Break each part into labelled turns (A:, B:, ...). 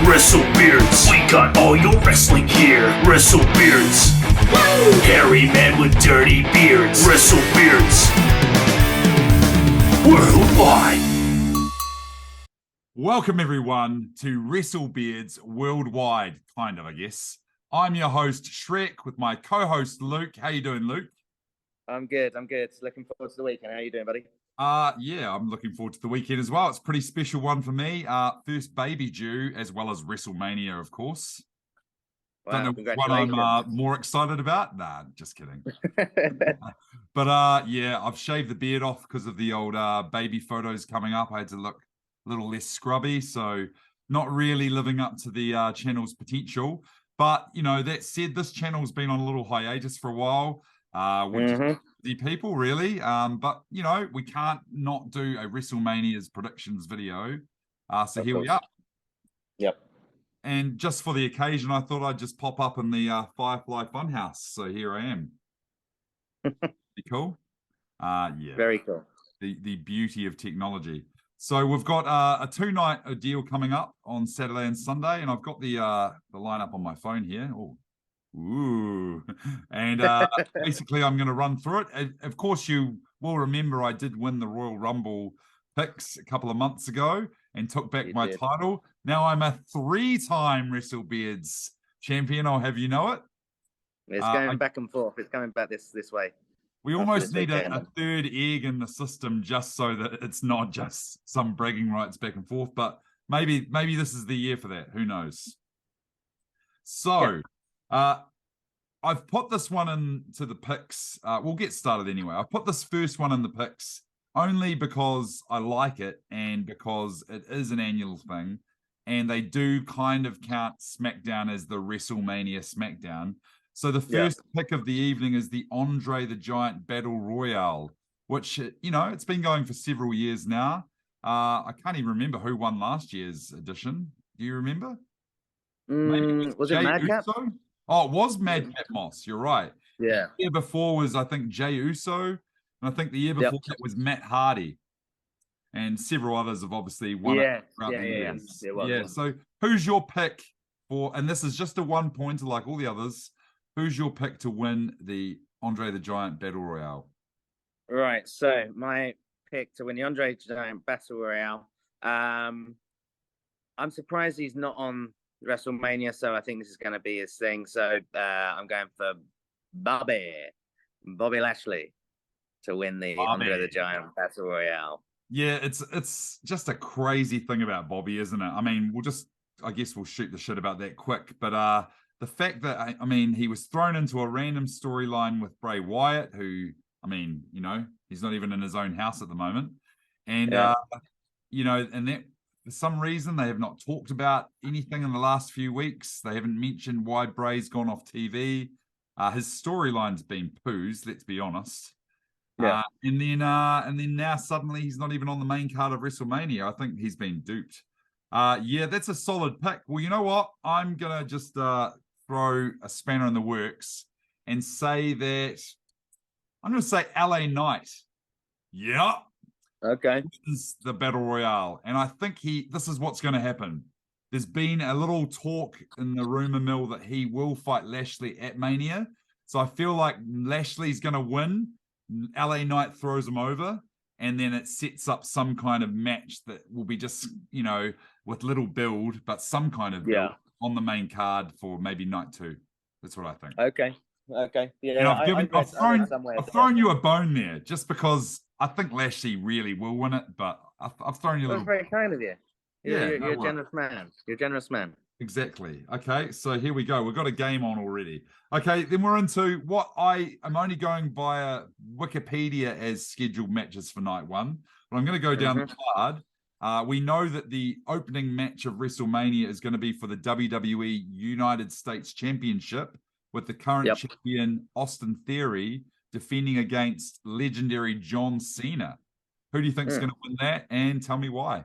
A: WrestleBeards, we got all your wrestling gear. WrestleBeards, hairy man with dirty beards. WrestleBeards, worldwide.
B: Welcome everyone to WrestleBeards Worldwide, kind of, I guess. I'm your host Shrek with my co-host Luke. How you doing, Luke?
C: I'm good. Looking forward to the weekend. How you doing, buddy?
B: Yeah, I'm looking forward to the weekend as well. It's a pretty special one for me. First baby due, as well as WrestleMania, of course.
C: Wow,
B: Don't know what I'm more excited about. Nah, just kidding. But yeah, I've shaved the beard off because of the old baby photos coming up. I had to look a little less scrubby, so not really living up to the channel's potential. But, you know, that said, this channel's been on a little hiatus for a while. We're just busy people, really. But, you know, we can't not do a WrestleMania's predictions video. So here we are.
C: Yep.
B: And just for the occasion, I thought I'd just pop up in the Firefly Funhouse. So here I am. Be cool? Yeah.
C: Very cool.
B: The beauty of technology. So we've got a two-night deal coming up on Saturday and Sunday, and I've got the lineup on my phone here. Oh, ooh, and basically I'm going to run through it. Of course, you will remember I did win the Royal Rumble picks a couple of months ago and took back my title. Now I'm a three-time WrestleBeards champion. I'll have you know it.
C: It's going back and forth. It's coming back this way.
B: We almost need a third egg in the system just so that it's not just some bragging rights back and forth, but maybe this is the year for that. Who knows? So I've put this one into the picks. We'll get started anyway. I put this first one in the picks only because I like it and because it is an annual thing, and they do kind of count SmackDown as the WrestleMania SmackDown. So the first pick of the evening is the Andre the Giant Battle Royale, which, you know, it's been going for several years now. I can't even remember who won last year's edition. Do you remember?
C: Was it Madcap?
B: Oh, it was Madcap Moss. You're right.
C: Yeah.
B: The year before was, I think, Jey Uso. And I think the year before that was Matt Hardy. And several others have obviously won it throughout the years. Yeah. So who's your pick for, and this is just a one-pointer like all the others, who's your pick to win the Andre the Giant Battle Royale?
C: Right, so my pick to win the Andre the Giant Battle Royale, I'm surprised he's not on WrestleMania, so I think this is going to be his thing. So I'm going for Bobby Lashley to win the Andre the Giant Battle Royale.
B: Yeah, it's just a crazy thing about Bobby, isn't it? I mean, I guess we'll shoot the shit about that quick, but the fact that, I mean, he was thrown into a random storyline with Bray Wyatt, who, I mean, you know, he's not even in his own house at the moment. And, you know, and that for some reason, they have not talked about anything in the last few weeks. They haven't mentioned why Bray's gone off TV. His storyline's been poos, let's be honest.
C: Yeah.
B: And then now suddenly he's not even on the main card of WrestleMania. I think he's been duped. Yeah, that's a solid pick. Well, you know what? I'm going to just throw a spanner in the works and say that I'm going to say LA Knight. Yeah.
C: Okay.
B: This is the Battle Royale. And I think this is what's going to happen. There's been a little talk in the rumor mill that he will fight Lashley at Mania. So I feel like Lashley's going to win. LA Knight throws him over. And then it sets up some kind of match that will be just, you know, with little build, but some kind of build on the main card for maybe night 2. That's what I think.
C: Okay. Yeah.
B: And I've thrown you a bone there just because I think Lashley really will win it, but I've thrown you a little.
C: That's very kind of you. You're
B: no
C: a generous man. You're a generous man.
B: Exactly. Okay, so here we go. We've got a game on already. Okay, then we're into what I am only going via Wikipedia as scheduled matches for night 1, but I'm going to go down the card. We know that the opening match of WrestleMania is going to be for the WWE United States Championship with the current champion Austin Theory defending against legendary John Cena. Who do you think is going to win that? And tell me why.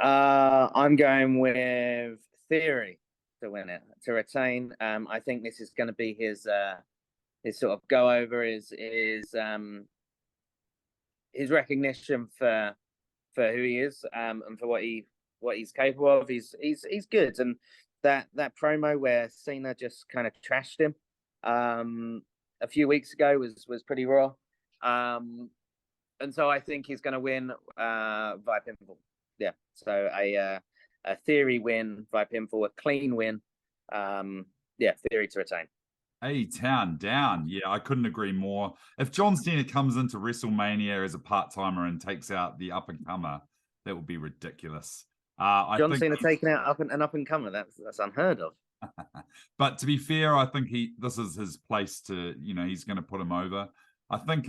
C: I'm going with Theory to win it, to retain. I think this is going to be his sort of go over, his recognition for who he is, and for what he what he's capable of. He's good, and that promo where Cena just kind of trashed him a few weeks ago was pretty raw. And so I think he's going to win via pinfall. Yeah, so a Theory win via pinfall, a clean win. Yeah, Theory to retain.
B: A-Town down. Yeah, I couldn't agree more. If John Cena comes into WrestleMania as a part-timer and takes out the up-and-comer, that would be ridiculous.
C: John Cena taking out an up-and-comer, that's unheard of.
B: But to be fair, I think this is his place to, he's going to put him over. I think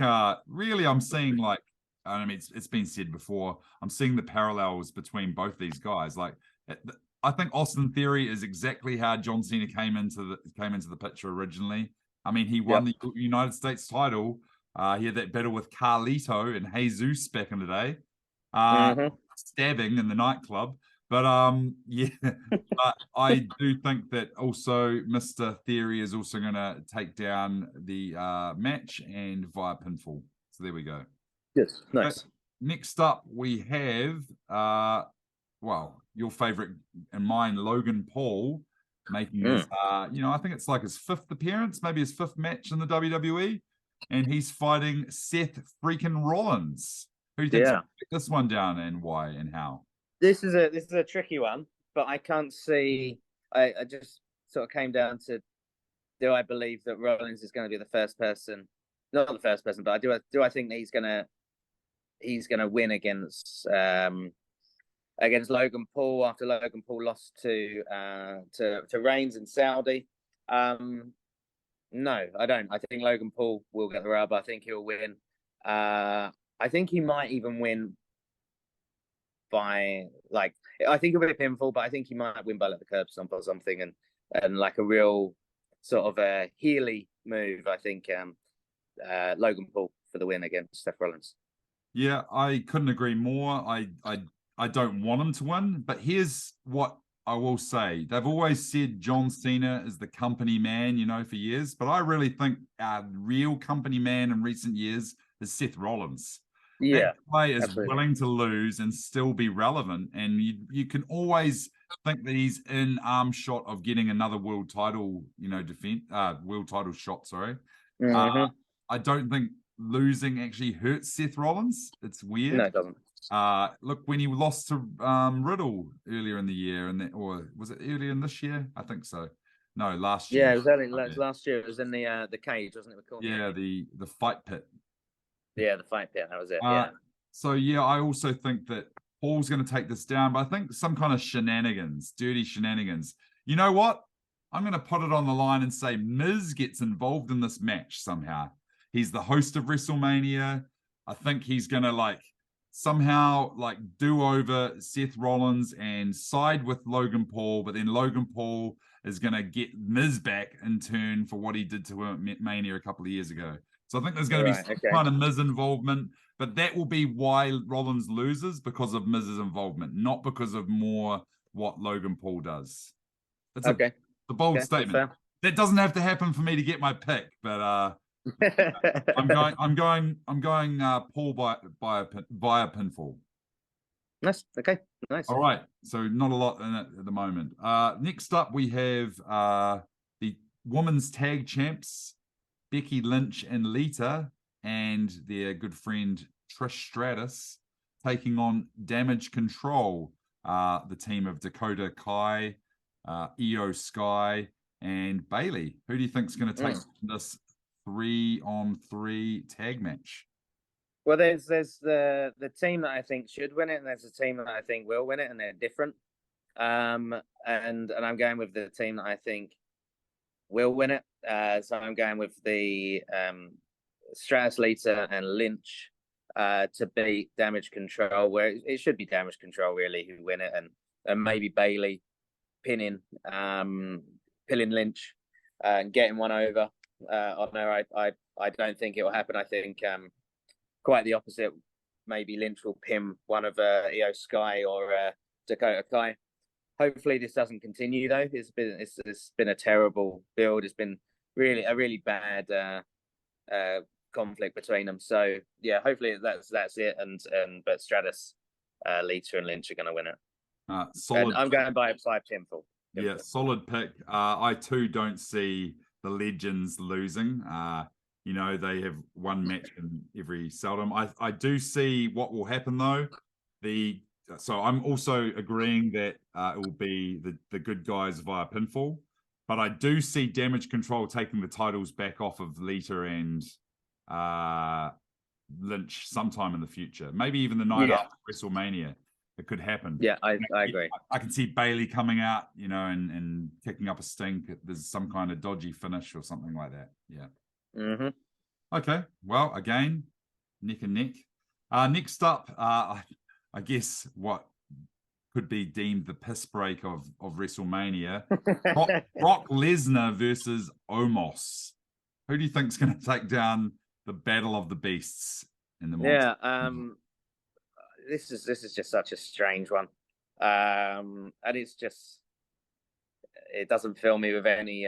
B: really I'm seeing, like, I mean, it's been said before, I'm seeing the parallels between both these guys. Like, I think Austin Theory is exactly how John Cena came into the picture originally. I mean, he won the United States title. He had that battle with Carlito and Jesus back in the day, stabbing in the nightclub. But yeah, but I do think that also Mr. Theory is also going to take down the match and via pinfall. So there we go.
C: Yes, nice.
B: Next up, we have well, your favorite and mine, Logan Paul, making his I think it's like his 5th appearance, maybe his 5th match in the WWE, and he's fighting Seth freaking Rollins. Who do you think's this one down, and why and how?
C: This is a tricky one, but I can't see. I just sort of came down to, do I believe that Rollins is going to be the first person? Not the first person, but do I think that he's gonna win against Logan Paul after Logan Paul lost to Reigns in Saudi? No, I don't. I think Logan Paul will get the rub. I think he'll win. I think he might even win by, like, I think it'll be a pinfall, but I think he might win by like the curb stomp or something, and like a real sort of a Healy move. I think Logan Paul for the win against Seth Rollins.
B: Yeah, I couldn't agree more. I don't want him to win, but here's what I will say. They've always said John Cena is the company man, for years, but I really think our real company man in recent years is Seth Rollins.
C: Yeah,
B: that play is
C: absolutely
B: willing to lose and still be relevant, and you can always think that he's in arm shot of getting another world title, world title shot. Sorry, I don't think losing actually hurts Seth Rollins. It's weird.
C: No, it doesn't.
B: Look, when he lost to Riddle earlier in the year, or was it earlier in this year? I think so. No, last year.
C: Yeah, it was early, last year. It was in the cage, wasn't it?
B: Yeah, the fight pit.
C: Yeah, the fight pit. That was it. Yeah.
B: So yeah, I also think that Paul's going to take this down, but I think some kind of shenanigans, dirty shenanigans. You know what? I'm going to put it on the line and say Miz gets involved in this match somehow. He's the host of WrestleMania. I think he's going to somehow do over Seth Rollins and side with Logan Paul, but then Logan Paul is going to get Miz back in turn for what he did to him at Mania a couple of years ago. So I think there's going to be some kind of Miz involvement, but that will be why Rollins loses, because of Miz's involvement, not because of more what Logan Paul does. It's a bold statement. That doesn't have to happen for me to get my pick, but I'm going Paul via pinfall.
C: Nice. Okay. Nice.
B: All right. So not a lot in it at the moment. Next up we have the women's tag champs, Becky Lynch and Lita, and their good friend Trish Stratus, taking on Damage Control, the team of Dakota Kai, Io Sky, and Bailey. Who do you think is going to take this 3-on-3 tag match?
C: Well, there's the team that I think should win it, and there's a team that I think will win it, and they're different. And I'm going with the team that I think will win it. So I'm going with the Stratus, Lita, and Lynch to beat Damage Control, where it should be Damage Control really who win it, and maybe Bailey pinning Lynch and getting one over on her. I don't think it will happen. I think quite the opposite. Maybe Lynch will pin one of Io Sky or Dakota Kai. Hopefully this doesn't continue though. It's been a terrible build. It's been a really bad conflict between them. So yeah, hopefully that's it. But Stratus, Lita, and Lynch are going to win it.
B: Solid.
C: And I'm going by pinfall.
B: Yeah, solid pick. I too don't see the legends losing. You know, they have one match in every seldom. I do see what will happen though. So I'm also agreeing that it will be the good guys via pinfall, but I do see Damage Control taking the titles back off of Lita and Lynch sometime in the future. Maybe even the night after WrestleMania. It could happen.
C: Yeah, I agree.
B: I can see Bailey coming out, you know, and kicking up a stink. There's some kind of dodgy finish or something like that. Yeah. Okay. Well, again, neck and neck. Next up, I guess what could be deemed the piss break of WrestleMania. Brock Lesnar versus Omos. Who do you think is going to take down the Battle of the Beasts in the morning?
C: Yeah. This is just such a strange one, and it doesn't fill me with any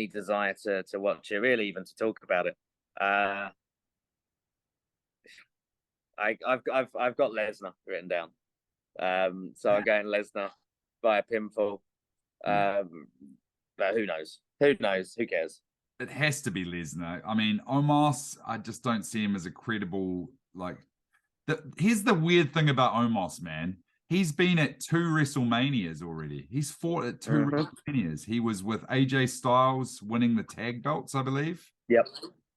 C: desire to watch it, really, even to talk about it. I've got Lesnar written down, so I'm going Lesnar via pinfall. But who knows? Who knows? Who cares?
B: It has to be Lesnar. I mean, Omos, I just don't see him as a credible, like. Here's the weird thing about Omos, man. He's been at 2 WrestleManias already. He's fought at 2 WrestleManias. He was with AJ Styles winning the tag belts, I believe.
C: Yep.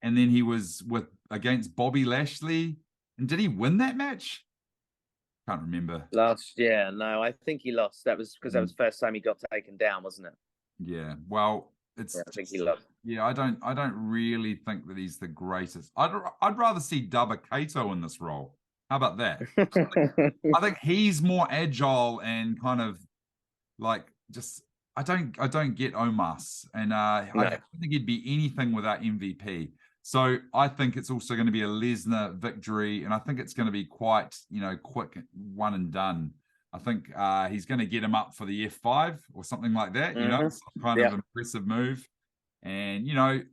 B: And then he was against Bobby Lashley. And did he win that match? Can't remember.
C: Last year, no, I think he lost. That was because that was the first time he got taken down, wasn't it?
B: Yeah. Well, I
C: think he lost.
B: Yeah, I don't really think that he's the greatest. I'd rather see Dubba Kato in this role. How about that? I think he's more agile and kind of like just I don't get Omos, and I don't think he'd be anything without MVP. So I think it's also going to be a Lesnar victory, and I think it's going to be quite quick, one and done. I think he's going to get him up for the F5 or something like that. You know, some kind of impressive move. And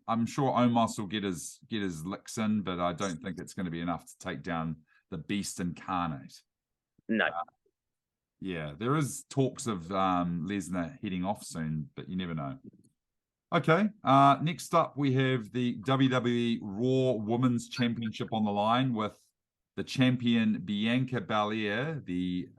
B: I'm sure Omos will get his licks in, but I don't think it's going to be enough to take down the Beast Incarnate.
C: No.
B: Yeah, there is talks of Lesnar heading off soon, but you never know. Okay, next up we have the WWE Raw Women's Championship on the line with the champion Bianca Belair, the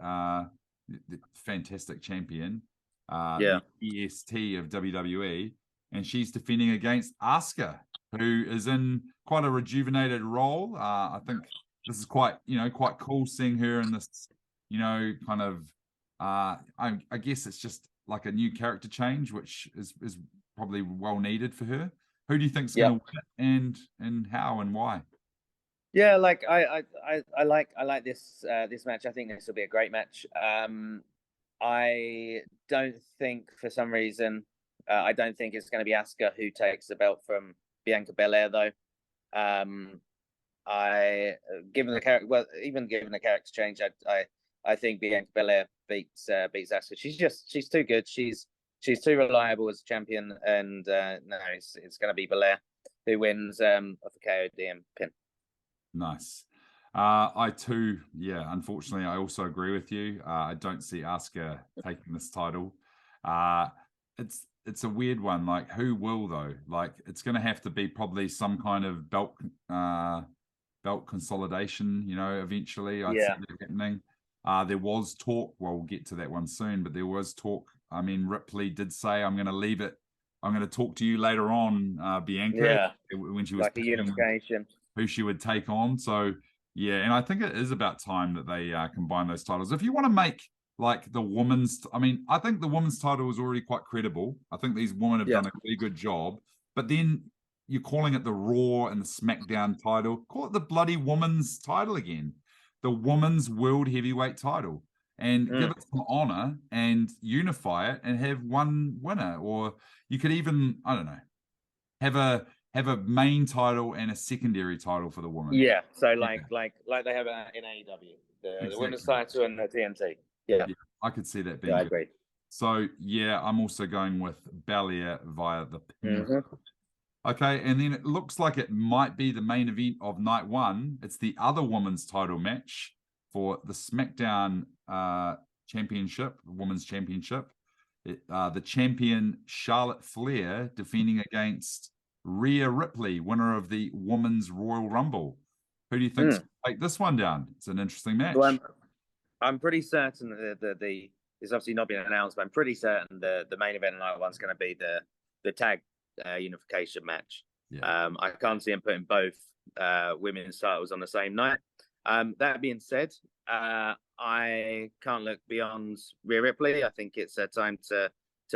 B: fantastic champion, the EST of WWE, and she's defending against Asuka, who is in quite a rejuvenated role. I think this is quite cool seeing her in this, kind of, I guess it's just like a new character change, which is probably well needed for her. Who do you think's going to win, and how and why?
C: Yeah, like I like this match. I think this will be a great match. I don't think for some reason I don't think it's going to be Asuka who takes the belt from Bianca Belair though. Given the character change, I think Bianca Belair beats Asuka. She's too good. She's too reliable as a champion, and no, it's going to be Belair who wins off a KOD and pin. Nice.
B: I too, unfortunately, I also agree with you. I don't see Asuka taking this title. It's a weird one. Like, who will though? Like, it's going to have to be probably some kind of belt consolidation. Eventually, I see that happening. There was talk. Well, we'll get to that one soon. But there was talk. I mean, Ripley did say, "I'm going to leave it. I'm going to talk to you later on, Bianca." When she was
C: like a unification.
B: Who she would take on. So and I think it is about time that they combine those titles. If you want to make like the women's, I think the women's title is already quite credible. I think these women have done a really good job. But then you're calling it the Raw and the SmackDown title. Call it the bloody women's title again. The women's world heavyweight title. And give it some honor and unify it and have one winner. Or you could even, I don't know, have a main title and a secondary title for the woman.
C: Yeah, so like they have in AEW, the women's title and the TNT. Yeah,
B: I could see that being.
C: I agree.
B: So I'm also going with Belair via the pin. Okay, and then it looks like it might be the main event of night one. It's the other women's title match for the SmackDown championship, women's championship. The champion Charlotte Flair defending against Rhea Ripley, winner of the Women's Royal Rumble. Who do you think's going to take this one down? It's an interesting match.
C: Well, I'm pretty certain that it's obviously not been announced, but I'm pretty certain the main event night one's going to be the tag unification match.
B: Yeah.
C: I can't see him putting both women's titles on the same night. That being said, I can't look beyond Rhea Ripley. I think it's her time to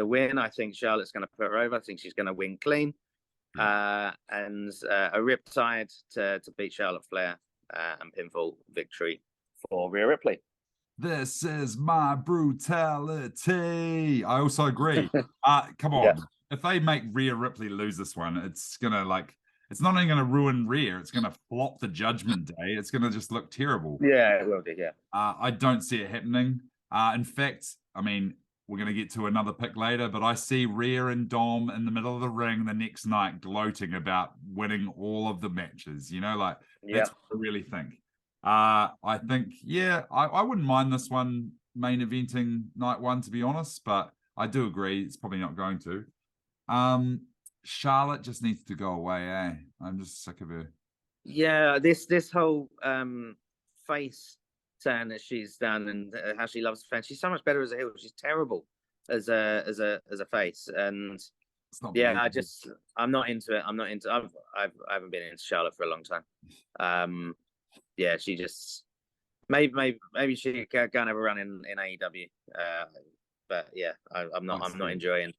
C: win. I think Charlotte's going to put her over. I think she's going to win clean. And a riptide to beat Charlotte Flair and pinfall victory for Rhea Ripley.
B: This is my brutality. I also agree. Come on. Yeah. If they make Rhea Ripley lose this one, it's gonna it's not only gonna ruin Rhea, it's gonna flop the Judgment Day. It's gonna just look terrible.
C: Yeah, it will do, yeah.
B: I don't see it happening. In fact, I mean, we're gonna get to another pick later, but I see Rhea and Dom in the middle of the ring the next night gloating about winning all of the matches. You know, that's what I really think. I think, I wouldn't mind this one main eventing night one, to be honest, but I do agree it's probably not going to. Charlotte just needs to go away, eh? I'm just sick of her.
C: Yeah, this whole face turn that she's done and how she loves fans. She's so much better as a heel. She's terrible as a face, and I'm not into it. I haven't been into Charlotte for a long time. She just maybe she can have a run in AEW. But I'm not enjoying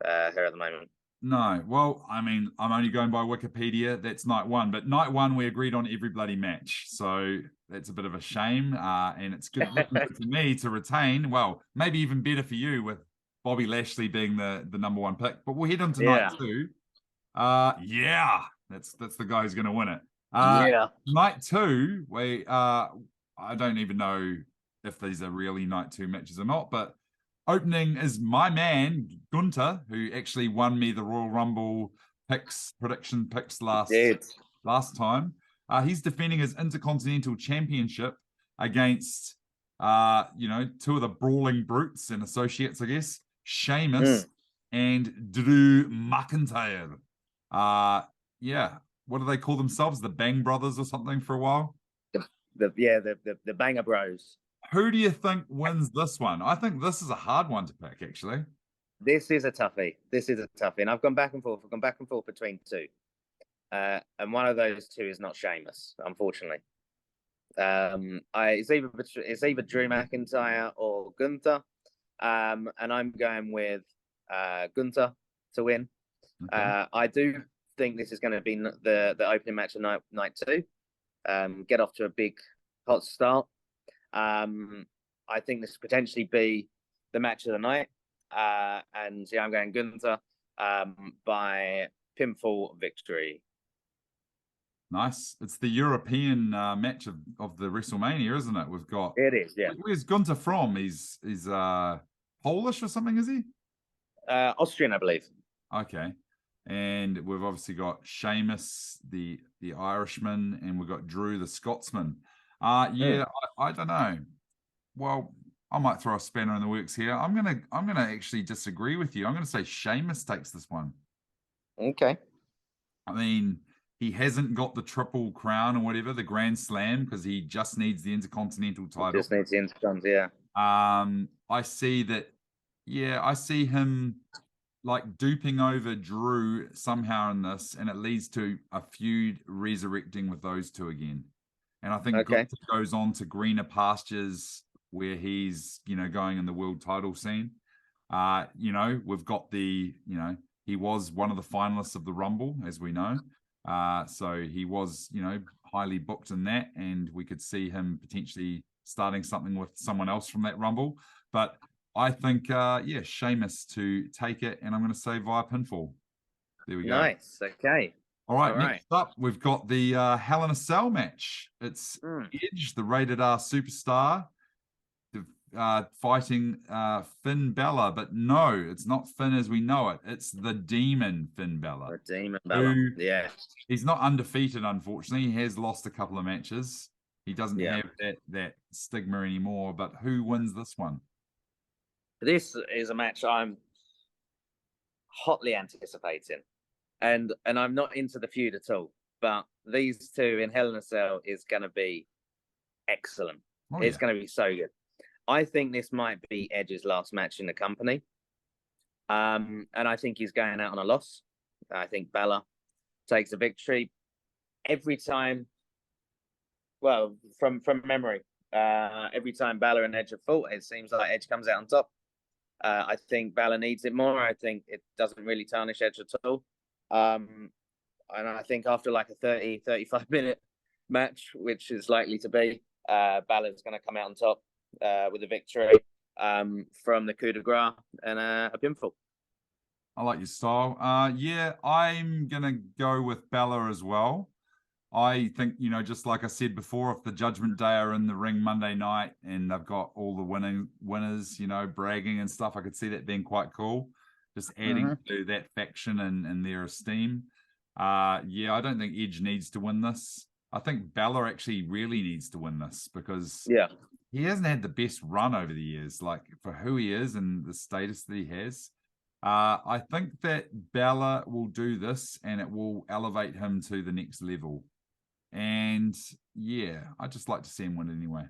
C: her at the moment.
B: No, well, I mean, I'm only going by Wikipedia. That's night one, but night one we agreed on every bloody match, so that's a bit of a shame. And it's good for me to retain. Well, maybe even better for you with Bobby Lashley being the number one pick. But we'll head on to night two. That's the guy who's going to win it. Night two, I don't even know if these are really night two matches or not, but opening is my man Gunther, who actually won me the Royal Rumble prediction picks last time. He's defending his Intercontinental Championship against two of the brawling brutes and associates, I guess, Sheamus and Drew McIntyre. What do they call themselves? The Bang Brothers or something for a while?
C: The Banger Bros.
B: Who do you think wins this one? I think this is a hard one to pick, actually.
C: This is a toughie. And I've gone back and forth. Between two. And one of those two is not Sheamus, unfortunately. It's either Drew McIntyre or Gunther. And I'm going with Gunther to win. Okay. I do think this is going to be the opening match of night two. Get off to a big hot start. I think this could potentially be the match of the night. I'm going Gunther by pinfall victory.
B: Nice. It's the European match of the WrestleMania, isn't it? We've got.
C: It is, yeah.
B: Where's Gunther from? He's Polish or something, is he?
C: Austrian, I believe.
B: Okay. And we've obviously got Sheamus, the Irishman, and we've got Drew, the Scotsman. I don't know. Well, I might throw a spanner in the works here. I'm gonna actually disagree with you. I'm gonna say Sheamus takes this one.
C: Okay.
B: I mean, he hasn't got the Triple Crown or whatever, the Grand Slam, because he just needs the Intercontinental title.
C: Just needs the Intercontinental, yeah.
B: I see him duping over Drew somehow in this, and it leads to a feud resurrecting with those two again. And I think Gunther goes on to greener pastures where he's, going in the world title scene. We've got he was one of the finalists of the Rumble, as we know. So he was, highly booked in that, and we could see him potentially starting something with someone else from that Rumble. But I think, Sheamus to take it, and I'm going to say via pinfall. There we go.
C: Nice. Okay.
B: All right. Next up, we've got the Hell in a Cell match. It's Edge, the rated R superstar, fighting Finn Balor. But no, it's not Finn as we know it. It's the Demon Finn Balor.
C: The Demon Balor,
B: He's not undefeated, unfortunately. He has lost a couple of matches. He doesn't have that stigma anymore. But who wins this one?
C: This is a match I'm hotly anticipating, and I'm not into the feud at all. But these two in Hell in a Cell is going to be excellent. It's going to be so good. I think this might be Edge's last match in the company. And I think he's going out on a loss. I think BELAIR takes a victory every time. Well, from memory, every time BELAIR and Edge have fought, it seems like Edge comes out on top. I think BELAIR needs it more. I think it doesn't really tarnish Edge at all. And I think after like a 30-35 minute match, which is likely to be, BELAIR's going to come out on top with a victory from the coup de grace and a pinfall.
B: I like your style. Yeah, I'm going to go with BELAIR as well. I think, you know, just like I said before, if the Judgment Day are in the ring Monday night and they've got all the winners, you know, bragging and stuff, I could see that being quite cool. Just adding to that faction and their esteem. Yeah, I don't think Edge needs to win this. I think BELAIR actually really needs to win this because he hasn't had the best run over the years, like for who he is and the status that he has. I think that BELAIR will do this and it will elevate him to the next level. And yeah, I just like to see him win anyway.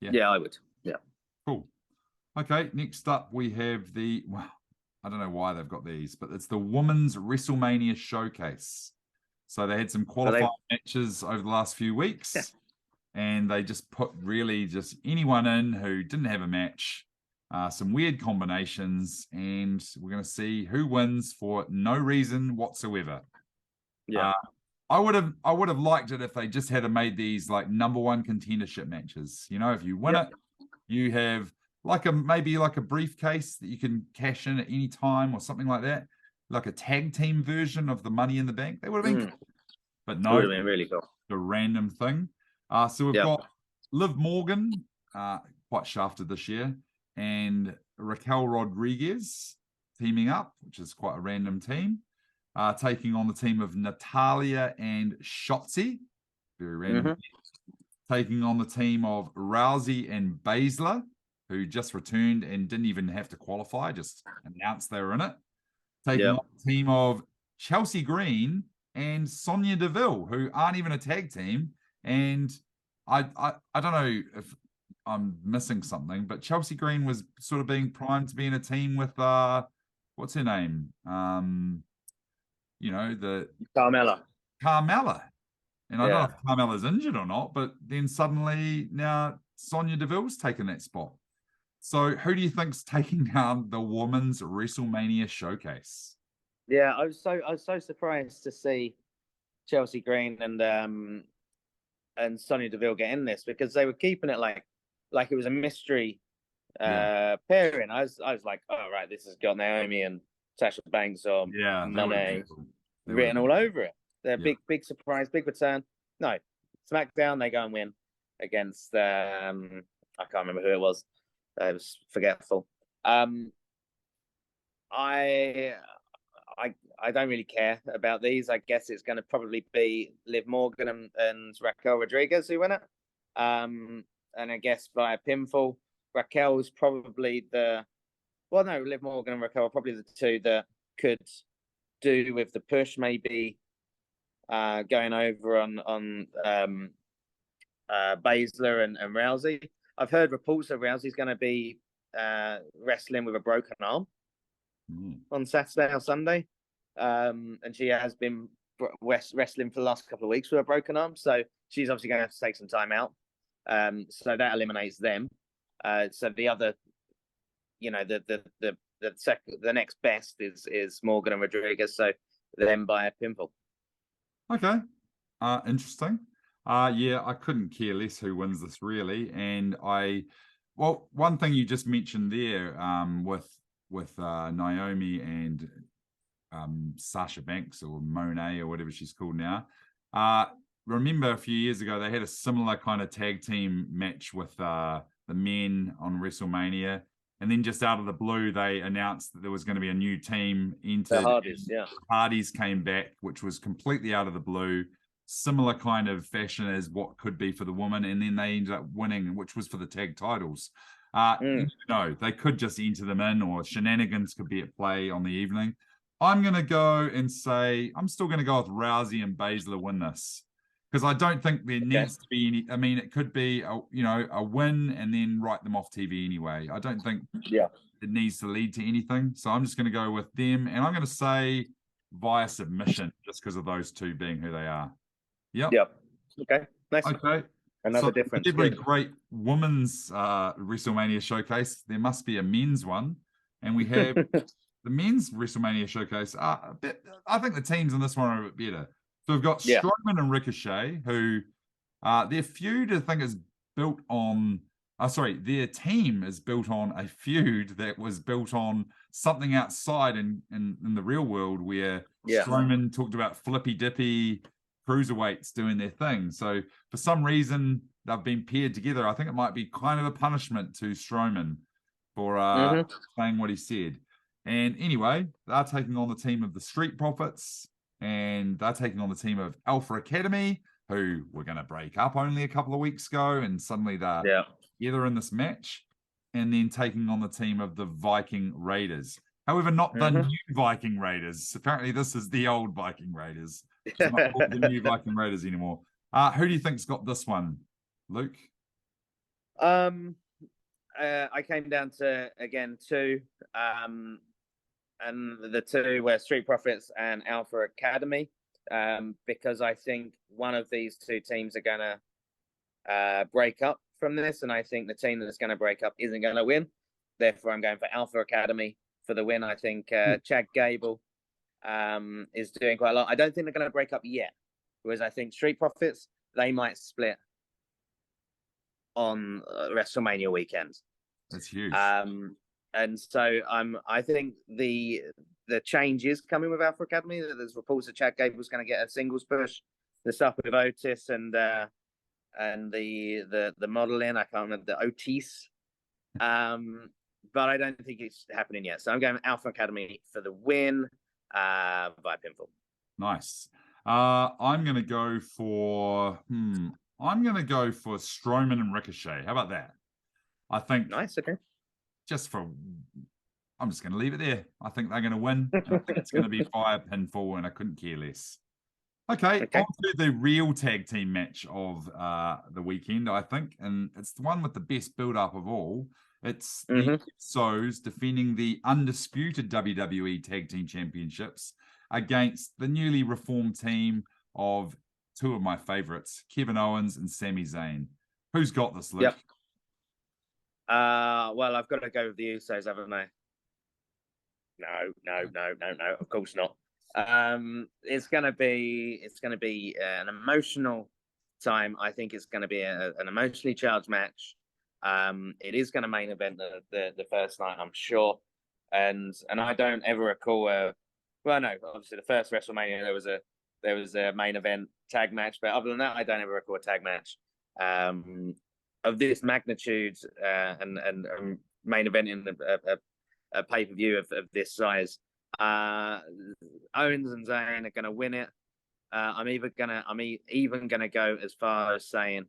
C: Yeah, I would. Yeah.
B: Cool. Okay, next up we have the, well, I don't know why they've got these, but it's the Women's WrestleMania Showcase. So they had some qualifying matches over the last few weeks, and they just put really just anyone in who didn't have a match, some weird combinations, and we're going to see who wins for no reason whatsoever.
C: Yeah.
B: I would have liked it if they just had made these like #1 contendership matches. You know, if you win it, you have like maybe like a briefcase that you can cash in at any time or something like that, like a tag team version of the Money in the Bank. They would have been cool. But no,
C: would have been really cool.
B: A random thing. So we've got Liv Morgan, quite shafted this year, and Raquel Rodriguez teaming up, which is quite a random team. Taking on the team of Natalia and Shotzi, very random. Taking on the team of Rousey and Baszler, who just returned and didn't even have to qualify, just announced they were in it. Taking on the team of Chelsea Green and Sonya Deville, who aren't even a tag team. And I don't know if I'm missing something, but Chelsea Green was sort of being primed to be in a team with what's her name? You know, the Carmella. And I don't know if Carmella's injured or not, but then suddenly now Sonya Deville's taken that spot. So who do you think's taking down the Women's WrestleMania Showcase?
C: Yeah, I was so surprised to see Chelsea Green and Sonya Deville get in this, because they were keeping it like it was a mystery pairing. I was like, oh right, this has got Naomi and Sasha Banks or Monet written all over it. They're big surprise, big return. No, SmackDown, they go and win against I can't remember who it was. I was forgetful. I don't really care about these. I guess it's going to probably be Liv Morgan and Raquel Rodriguez who win it. And I guess by a pinfall, Raquel's probably Liv Morgan and Raquel are probably the two that could do with the push, maybe going over on Baszler and Rousey. I've heard reports that Rousey's going to be wrestling with a broken arm on Saturday or Sunday. And she has been wrestling for the last couple of weeks with a broken arm. So she's obviously going to have to take some time out. So that eliminates them. So the other, you know, the next best is Morgan and Rodriguez. So them by a pinfall.
B: Okay. Interesting. Yeah, I couldn't care less who wins this really. And one thing you just mentioned there, with Naomi and Sasha Banks or Monet or whatever she's called now. Remember a few years ago, they had a similar kind of tag team match with the men on WrestleMania. And then just out of the blue, they announced that there was going to be a new team entered.
C: The Hardys,
B: Hardys came back, which was completely out of the blue. similar kind of fashion as what could be for the woman, and then they ended up winning, which was for the tag titles. You know, they could just enter them in, or shenanigans could be at play on the evening. I'm going to go and say, I'm still going to go with Rousey and Baszler win this, because I don't think there needs to be any. I mean, it could be a win and then write them off TV anyway. I don't think it needs to lead to anything. So I'm just going to go with them, and I'm going to say via submission, just because of those two being who they are. Yep.
C: Okay. Nice.
B: Okay.
C: Another difference.
B: Every great women's WrestleMania showcase, there must be a men's one, and we have the men's WrestleMania showcase. I think the teams in this one are a bit better. So we've got Strowman and Ricochet, who their feud, I think, is built on. Their team is built on a feud that was built on something outside in the real world, where Strowman talked about flippy dippy cruiserweights doing their thing. So for some reason, they've been paired together. I think it might be kind of a punishment to Strowman for saying what he said. And anyway, they're taking on the team of the Street Profits, and they're taking on the team of Alpha Academy, who were going to break up only a couple of weeks ago, and suddenly they're together in this match, and then taking on the team of the Viking Raiders. However, not the new Viking Raiders. Apparently, this is the old Viking Raiders. It's not called the new Viking Raiders anymore. Who do you think's got this one, Luke?
C: I came down to, again, two. And the two were Street Profits and Alpha Academy, because I think one of these two teams are going to break up from this, and I think the team that's going to break up isn't going to win. Therefore, I'm going for Alpha Academy for the win. I think Chad Gable is doing quite a lot. I don't think they're going to break up yet, whereas I think Street Profits, they might split on WrestleMania weekend.
B: That's huge.
C: And so I think the change is coming with Alpha Academy. There's reports that Chad Gable's going to get a singles push. The stuff with Otis and the model in, I can't remember, the Otis. But I don't think it's happening yet. So I'm going Alpha Academy for the win via pinfall.
B: Nice. I'm going to go for Strowman and Ricochet. How about that? I think. Nice. Okay. I'm just going to leave it there. I think they're going to win. I think it's going to be via pinfall, and I couldn't care less. Okay, on to the real tag team match of the weekend, I think, and it's the one with the best build-up of all. It's the Usos defending the undisputed WWE Tag Team Championships against the newly reformed team of two of my favorites, Kevin Owens and Sami Zayn. Who's got this, Luke?
C: Yep. Well, I've got to go with the Usos, haven't I? No. Of course not. It's gonna be an emotional time. I think it's gonna be an emotionally charged match. It is gonna main event the first night, I'm sure. And I don't ever recall obviously the first WrestleMania there was a main event tag match, but other than that, I don't ever recall a tag match of this magnitude and main event in a pay-per-view of this size. Owens and Zayn are going to win it. I'm even gonna go as far as saying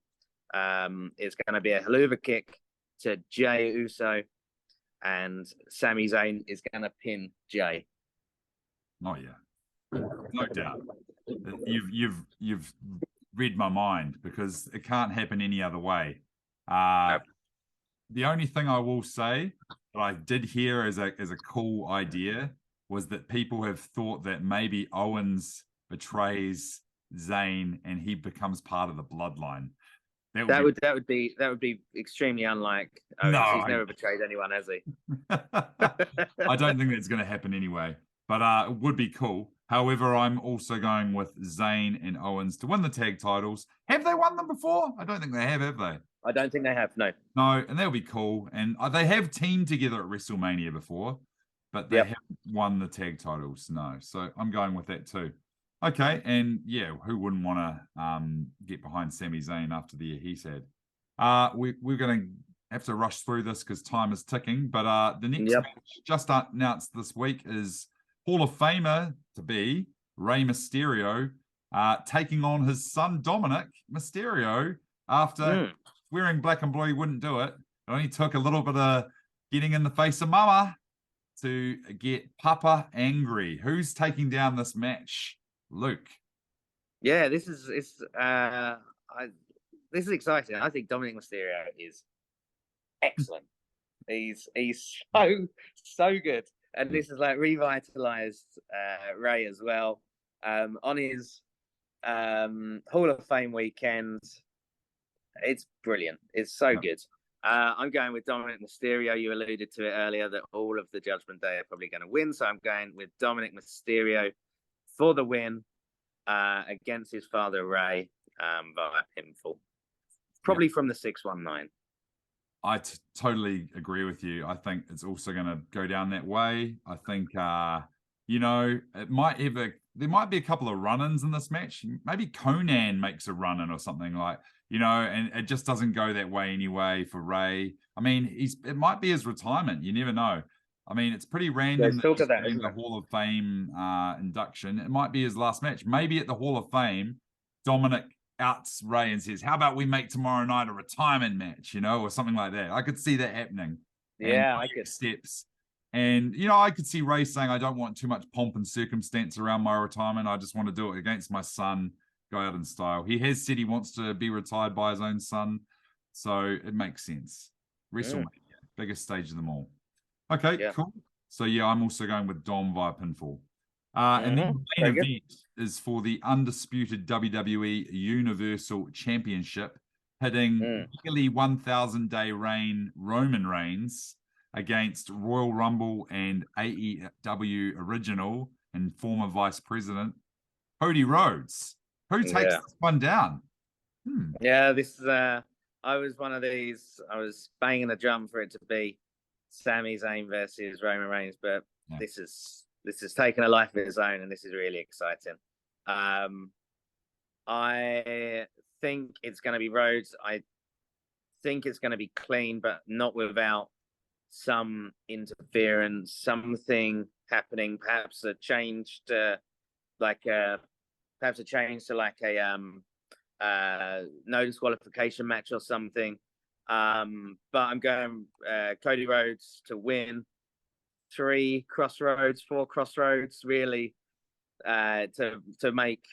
C: it's going to be a haluva kick to Jey Uso, and Sami Zayn is going to pin Jey.
B: Oh yeah, no doubt. You've read my mind, because it can't happen any other way.
C: Nope.
B: The only thing I will say that I did hear as a cool idea was that people have thought that maybe Owens betrays Zayn and he becomes part of the bloodline. That would be extremely unlike Owens.
C: No, he's never betrayed anyone, has he?
B: I don't think that's going to happen anyway, but it would be cool. However, I'm also going with Zayn and Owens to win the tag titles. Have they won them before? I don't think they have they?
C: I don't think they have, no.
B: No, and that'll be cool. And they have teamed together at WrestleMania before, but they haven't won the tag titles, no. So I'm going with that too. Okay, and yeah, who wouldn't want to get behind Sami Zayn after the year he's had? We're going to have to rush through this because time is ticking, but the next match just announced this week is Hall of Famer to be Rey Mysterio taking on his son Dominic Mysterio after wearing black and blue. He wouldn't do it. It only took a little bit of getting in the face of mama to get Papa angry. Who's taking down this match? Luke.
C: Yeah, this is exciting. I think Dominic Mysterio is excellent. He's so good, and this is like revitalized Ray as well. On his Hall of Fame weekend, it's brilliant. It's so good. I'm going with Dominic Mysterio. You alluded to it earlier that all of the Judgment Day are probably going to win, so I'm going with Dominic Mysterio for the win against his father Ray via pinfall, probably from the 619.
B: I totally agree with you. I think it's also going to go down that way. I think you know, there might be a couple of run-ins in this match. Maybe Conan makes a run-in or something, like, you know, and it just doesn't go that way anyway for Ray. I mean, it might be his retirement. You never know. I mean, it's pretty random that he's getting the Hall of Fame induction. It might be his last match. Maybe at the Hall of Fame, Dominic outs Ray and says, how about we make tomorrow night a retirement match, you know, or something like that. I could see that happening.
C: Yeah, I could.
B: Steps. And, you know, I could see Ray saying, I don't want too much pomp and circumstance around my retirement. I just want to do it against my son, go out in style. He has said he wants to be retired by his own son. So it makes sense. WrestleMania, biggest stage of them all. Okay, cool. So, yeah, I'm also going with Dom via pinfall. And then the main event is for the undisputed WWE Universal Championship, hitting nearly 1,000-day reign Roman Reigns against Royal Rumble and AEW original and former Vice President Cody Rhodes. Who takes this one down?
C: Yeah, this is I was one of these. I was banging the drum for it to be Sami Zayn versus Roman Reigns, but this is taking a life of its own, and this is really exciting. I think it's going to be Rhodes. I think it's going to be clean, but not without some interference, something happening, perhaps a change to a no disqualification match or something. But I'm going Cody Rhodes to win. 4 crossroads, really, to make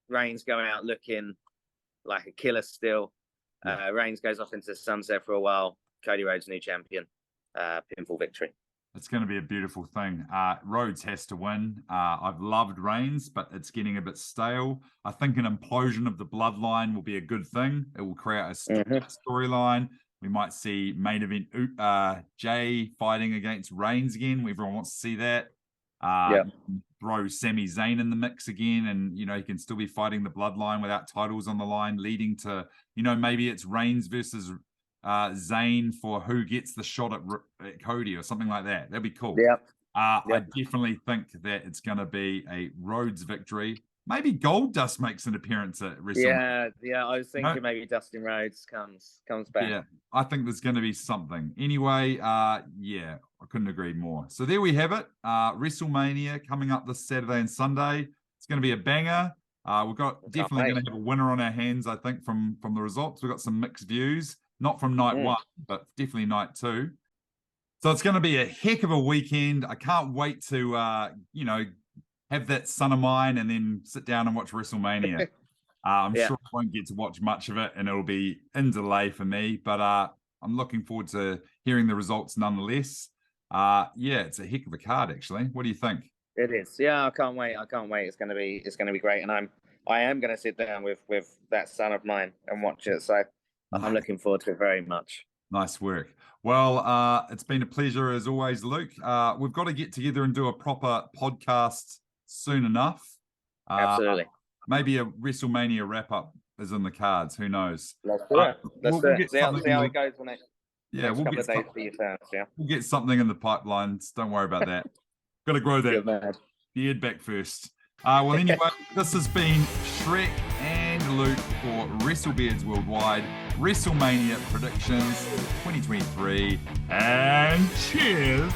C: Reigns go out looking like a killer still. Reigns goes off into the sunset for a while. Cody Rhodes, new champion. Pinfall victory.
B: It's going to be a beautiful thing. Rhodes has to win. I've loved Reigns, but it's getting a bit stale. I think an implosion of the bloodline will be a good thing. It will create a storyline. We might see main event Jay fighting against Reigns again. Everyone wants to see that. Throw Sami Zayn in the mix again, and, you know, he can still be fighting the bloodline without titles on the line, leading to, you know, maybe it's Reigns versus Zayn for who gets the shot at Cody or something like that. That'd be cool. I definitely think that it's going to be a Rhodes victory. Maybe Goldust makes an appearance at WrestleMania.
C: Yeah. I was thinking maybe Dustin Rhodes comes back.
B: Yeah, I think there's going to be something. Anyway, I couldn't agree more. So there we have it. WrestleMania coming up this Saturday and Sunday. It's going to be a banger. We've got definitely going to have a winner on our hands, I think, from the results. We've got some mixed views. Not from night one, but definitely night two. So it's going to be a heck of a weekend. I can't wait to, you know, have that son of mine and then sit down and watch WrestleMania. I'm sure I won't get to watch much of it, and it'll be in delay for me. But I'm looking forward to hearing the results nonetheless. It's a heck of a card, actually. What do you think?
C: It is. Yeah, I can't wait. It's going to be great, and I am going to sit down with that son of mine and watch it. So I'm looking forward to it very much.
B: Nice work. Well, it's been a pleasure as always, Luke. We've got to get together and do a proper podcast soon enough.
C: Absolutely.
B: Maybe a WrestleMania wrap-up is in the cards. Who knows?
C: Let's do it. Let's do it. See how it goes the next couple of days for your fans.
B: We'll get something in the pipelines. Don't worry about that. Got to grow that beard back first. Well, anyway, this has been Shrek and Luke for WrestleBeards Worldwide, WrestleMania Predictions 2023, and cheers!